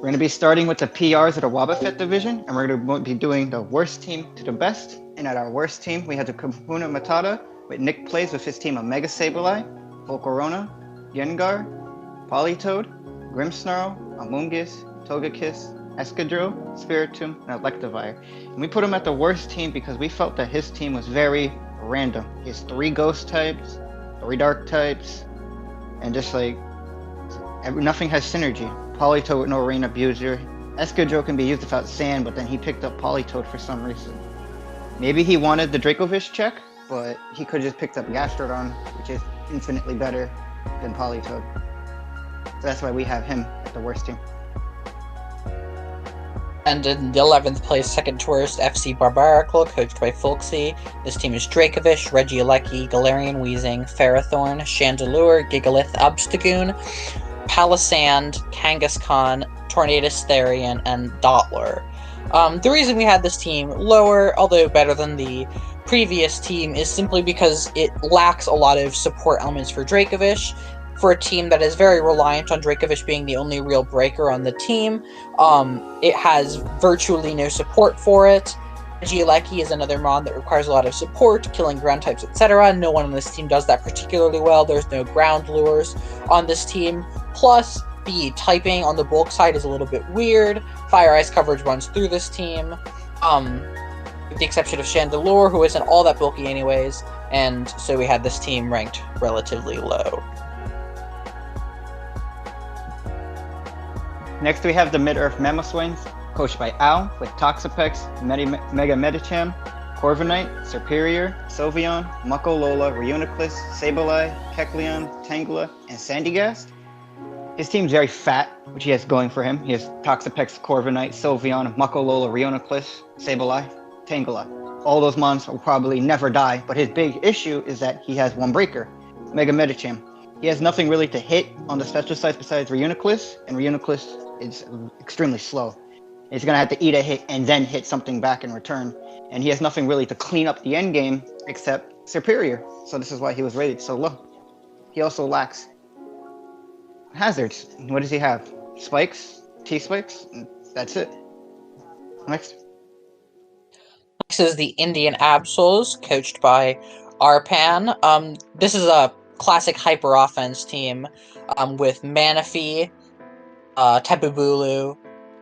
We're going to be starting with the PRs of the Wobbuffet division, and we're going to be doing the worst team to the best. And at our worst team, we have the Kupuna Matata, with Nick plays with his team of Mega Sableye, Volcarona, Yengar, Politoed, Grimmsnarl, Amoonguss, Togekiss, Escadrille, Spiritomb, and Electivire. And we put him at the worst team because we felt that his team was very random. He has 3 ghost types, 3 dark types, and just like nothing has synergy. Politoed with no Rain Abuser. Escadrille can be used without sand, but then he picked up Politoed for some reason. Maybe he wanted the Dracovish check, but he could have just picked up Gastrodon, which is infinitely better than Politoed. So that's why we have him at the worst team. And in the 11th place, second to worst, FC Barbaracle, coached by Folksy. This team is Dracovish, Regieleki, Galarian Weezing, Ferrothorn, Chandelure, Gigalith, Obstagoon, Palisand, Kangaskhan, Tornadus Therian, and Dottler. The reason we had this team lower, although better than the previous team, is simply because it lacks a lot of support elements for Dracovish. For a team that is very reliant on Dracovish being the only real breaker on the team, it has virtually no support for it. Regieleki is another mon that requires a lot of support, killing ground types, etc. No one on this team does that particularly well. There's no ground lures on this team. Plus, the typing on the bulk side is a little bit weird. Fire Ice coverage runs through this team, with the exception of Chandelure, who isn't all that bulky anyways, and so we had this team ranked relatively low. Next we have the Midearth Mamoswings, coached by Al, with Toxapex, Mega Medicham, Corviknight, Serperior, Sylveon, Muckolola, Reuniclus, Sableye, Kecleon, Tangela, and Sandygast. His team's very fat, which he has going for him. He has Toxapex, Corviknight, Sylveon, Muckolola, Reuniclus, Sableye, Tangela. All those mons will probably never die, but his big issue is that he has one breaker, Mega Medicham. He has nothing really to hit on the special size besides Reuniclus, and Reuniclus is extremely slow. He's going to have to eat a hit and then hit something back in return. And he has nothing really to clean up the end game except Serperior. So this is why he was rated so low. He also lacks hazards. What does he have? Spikes? T-spikes? That's it. Next. Next is the Indian Absols, coached by Arpan. This is a classic hyper offense team with Manaphy, Tapu Bulu,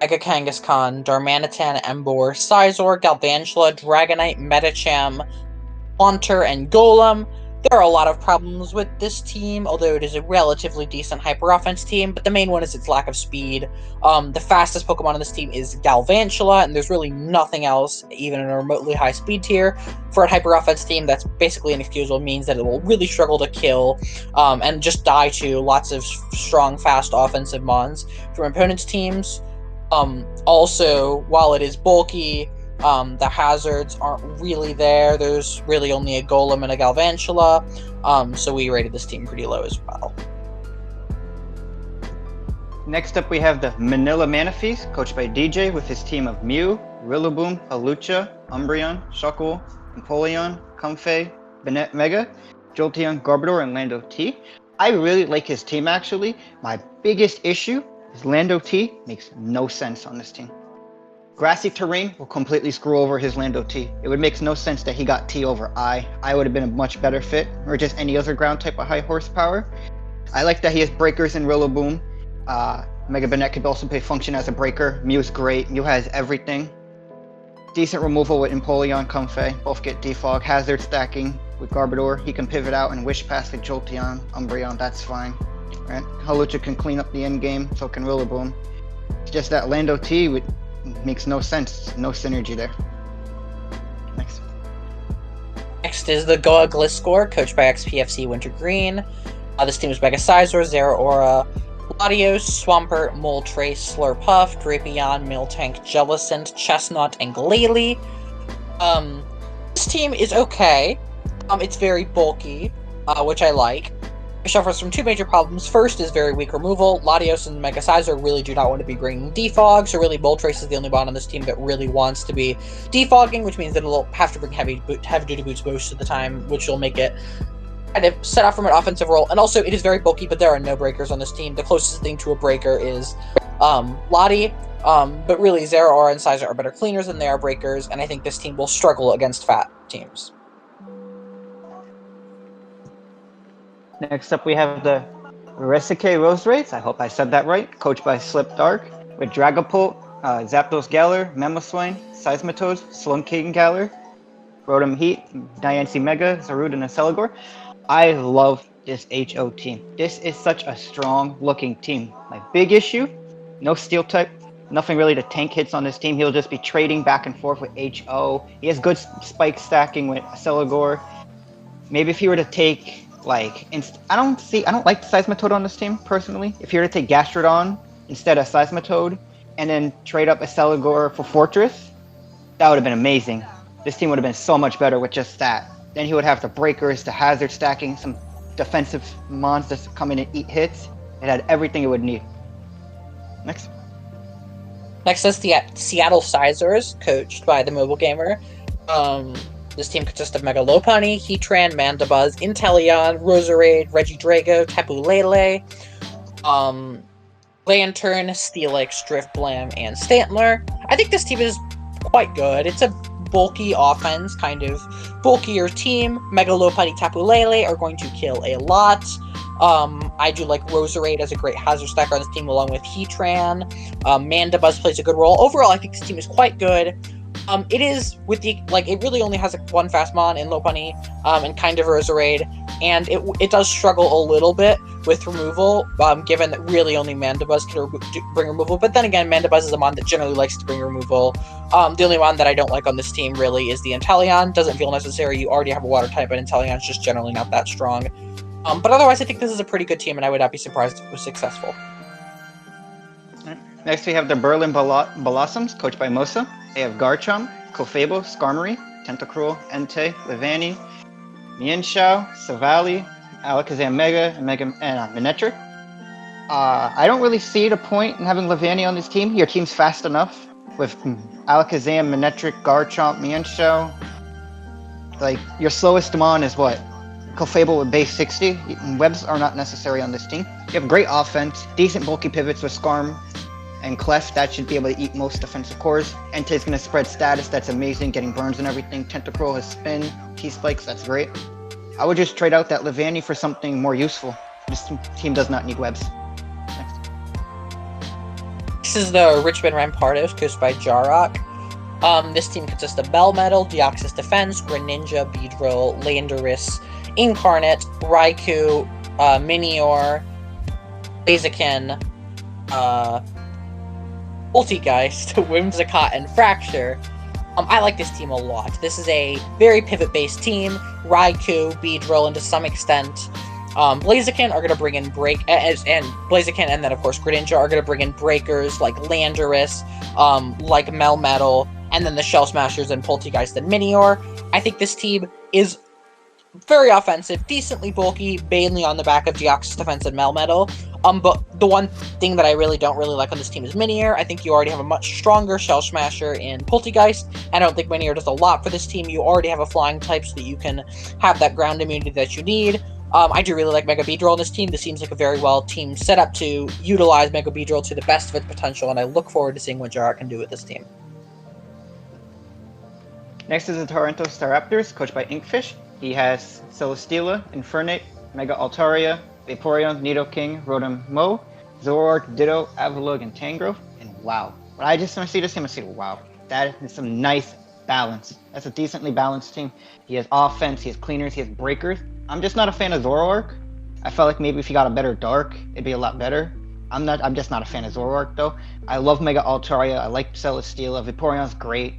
Mega Kangaskhan, Darmanitan, Emboar, Scizor, Galvantula, Dragonite, Medicham, Haunter, and Golem. There are a lot of problems with this team, although it is a relatively decent hyper offense team, but the main one is its lack of speed. The fastest Pokemon on this team is Galvantula, and there's really nothing else, even in a remotely high speed tier. For a hyper offense team, that's basically inexcusable, means that it will really struggle to kill, and just die to lots of strong, fast offensive mons from opponents' teams. Also, while it is bulky, the hazards aren't really there. There's really only a Golem and a Galvantula, so we rated this team pretty low as well. Next up we have the Manila Manifest, coached by DJ, with his team of Mew, Rillaboom, Halucha, Umbreon, Shuckle, Empoleon, Comfey, Banette Mega, Jolteon, Garbodor, and Lando T. I really like his team actually. My biggest issue is Lando T makes no sense on this team. Grassy terrain will completely screw over his Lando T. It would make no sense that he got T over I. I would have been a much better fit, or just any other ground type of high horsepower. I like that he has breakers in Rillaboom. Mega Banette could also function as a breaker. Mew's great. Mew has everything. Decent removal with Empoleon, Comfey. Both get defog. Hazard stacking with Garbodor. He can pivot out and wish past the Jolteon, Umbreon. That's fine. Right? Halucha can clean up the end game, so can Rillaboom. It's just that Lando T makes no sense. No synergy there. Next. Next is the Gigagliscor, coached by XPFC Wintergreen. This team is Mega Scizor, Zeraora, Latios, Swampert, Moltres, Slurpuff, Drapion, Miltank, Jellicent, Chestnut, and Glalie. This team is okay. It's very bulky, which I like. It suffers from 2 major problems. First is very weak removal. Latios and Mega Scizor really do not want to be bringing defog, so really Moltres is the only bot on this team that really wants to be defogging, which means that it'll have to bring heavy-duty boots most of the time, which will make it kind of set off from an offensive role, and also it is very bulky, but there are no breakers on this team. The closest thing to a breaker is Lottie, but really Zeraora and Sizer are better cleaners than they are breakers, and I think this team will struggle against fat teams. Next up, we have the Recike Rose Raids. I hope I said that right. Coached by Slip Dark, with Dragapult, Zapdos Galar, Mamoswine, Seismitoad, Slunking Galar, Rotom Heat, Diancie Mega, Zarude, and Celigor. I love this HO team. This is such a strong looking team. My big issue, no Steel type, nothing really to tank hits on this team. He'll just be trading back and forth with HO. He has good spike stacking with Celigor. Maybe if he were to take like, I don't like Seismitoad on this team personally. If you were to take Gastrodon instead of Seismitoad and then trade up a Celigor for Fortress, that would have been amazing. This team would have been so much better with just that. Then he would have the breakers, the hazard stacking, some defensive monsters to come in and eat hits. It had everything it would need. Next. Next is the Seattle Sizers, coached by the mobile gamer. This team consists of Mega Lopunny, Heatran, Mandibuzz, Inteleon, Roserade, Regidrago, Tapu Lele, Lantern, Steelix, Drifblam, and Stantler. I think this team is quite good. It's a bulky offense, kind of bulkier team. Mega Lopunny, Tapu Lele are going to kill a lot. I do like Roserade as a great hazard stacker on this team, along with Heatran. Mandibuzz plays a good role. Overall, I think this team is quite good. It is with the it really only has one Fastmon in Lopunny, and kind of Roserade, and it does struggle a little bit with removal, given that really only Mandibuzz can bring removal. But then again, Mandibuzz is a mon that generally likes to bring removal. The only one that I don't like on this team really is the Inteleon. Doesn't feel necessary. You already have a water type, but Inteleon's just generally not that strong. But otherwise, I think this is a pretty good team, and I would not be surprised if it was successful. Next, we have the Berlin Blossoms, coached by Mosa. They have Garchomp, Clefable, Skarmory, Tentacruel, Entei, Levani, Mienshao, Savali, Alakazam Mega, and Manectric. I don't really see the point in having Levani on this team. Your team's fast enough with Alakazam, Manectric, Garchomp, Mienshao. Like, your slowest Mon is what? Clefable with base 60. Webs are not necessary on this team. You have great offense, decent bulky pivots with Skarm and Clef. That should be able to eat most defensive cores. Entei's going to spread status. That's amazing, getting burns and everything. Tentacruel has spin, T-Spikes. That's great. I would just trade out that Levani for something more useful. This team does not need webs. Next. This is the Richmond Rampartist, coached by Jarok. This team consists of Melmetal, Deoxys Defense, Greninja, Beedrill, Landorus, Incarnate, Raikou, Minior, Blaziken, Poltegeist, Whimsicott, and Fracture. I like this team a lot. This is a very pivot-based team. Raikou, Beedrill, and to some extent, Blaziken are going to bring in Blaziken, and then of course Greninja are going to bring in breakers like Landorus, like Melmetal, and then the Shell Smashers and Poltegeist and Minior. I think this team is very offensive, decently bulky, mainly on the back of Deoxys Defense and Melmetal. But the one thing that I really don't like on this team is Minior. I think you already have a much stronger Shell Smasher in Poltegeist, and I don't think Minior does a lot for this team. You already have a flying type so that you can have that ground immunity that you need. I do really like Mega Beedrill on this team. This seems like a very well team set up to utilize Mega Beedrill to the best of its potential, and I look forward to seeing what Jarrett can do with this team. Next is the Torento Styraptors, coached by Inkfish. He has Celesteela, Infernape, Mega Altaria, Vaporeon, Nidoking, Rotom Mow, Zoroark, Ditto, Avalugg, and Tangrowth. And wow. When I see this team, I say, wow, that is some nice balance. That's a decently balanced team. He has offense, he has cleaners, he has breakers. I'm just not a fan of Zoroark. I felt like maybe if he got a better Dark, it'd be a lot better. I'm just not a fan of Zoroark, though. I love Mega Altaria. I like Celesteela. Vaporeon's great.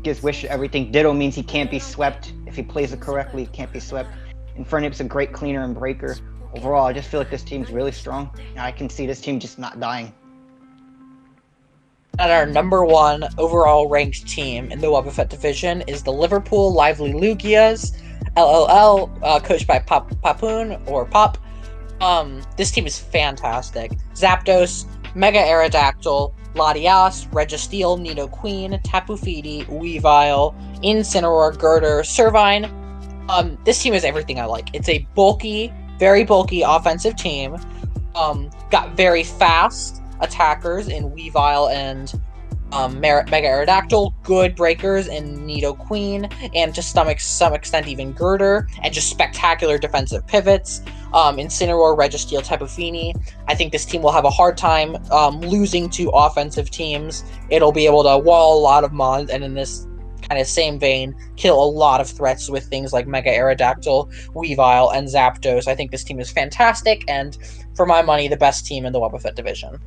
Gives Wish everything. Ditto means he can't be swept. If he plays it correctly, he can't be swept. Infernape's a great cleaner and breaker. Overall, I just feel like this team's really strong. And I can see this team just not dying. And our number one overall ranked team in the Wobbuffet division is the Liverpool Lively Lugias, LLL, coached by Papoon, or Pop. This team is fantastic. Zapdos, Mega Aerodactyl, Latias, Registeel, Nidoqueen, Tapu Fini, Weavile, Incineroar, Girder, Servine. This team is everything I like. It's a bulky, very bulky offensive team. Got very fast attackers in Weavile and Mega Aerodactyl, good breakers in Nidoqueen, and to some extent even Girder, and just spectacular defensive pivots. Incineroar, Registeel, Tapu Fini. I think this team will have a hard time losing to offensive teams. It'll be able to wall a lot of mons, and in this kind of same vein, kill a lot of threats with things like Mega Aerodactyl, Weavile, and Zapdos. I think this team is fantastic, and for my money, the best team in the Wobbuffet division.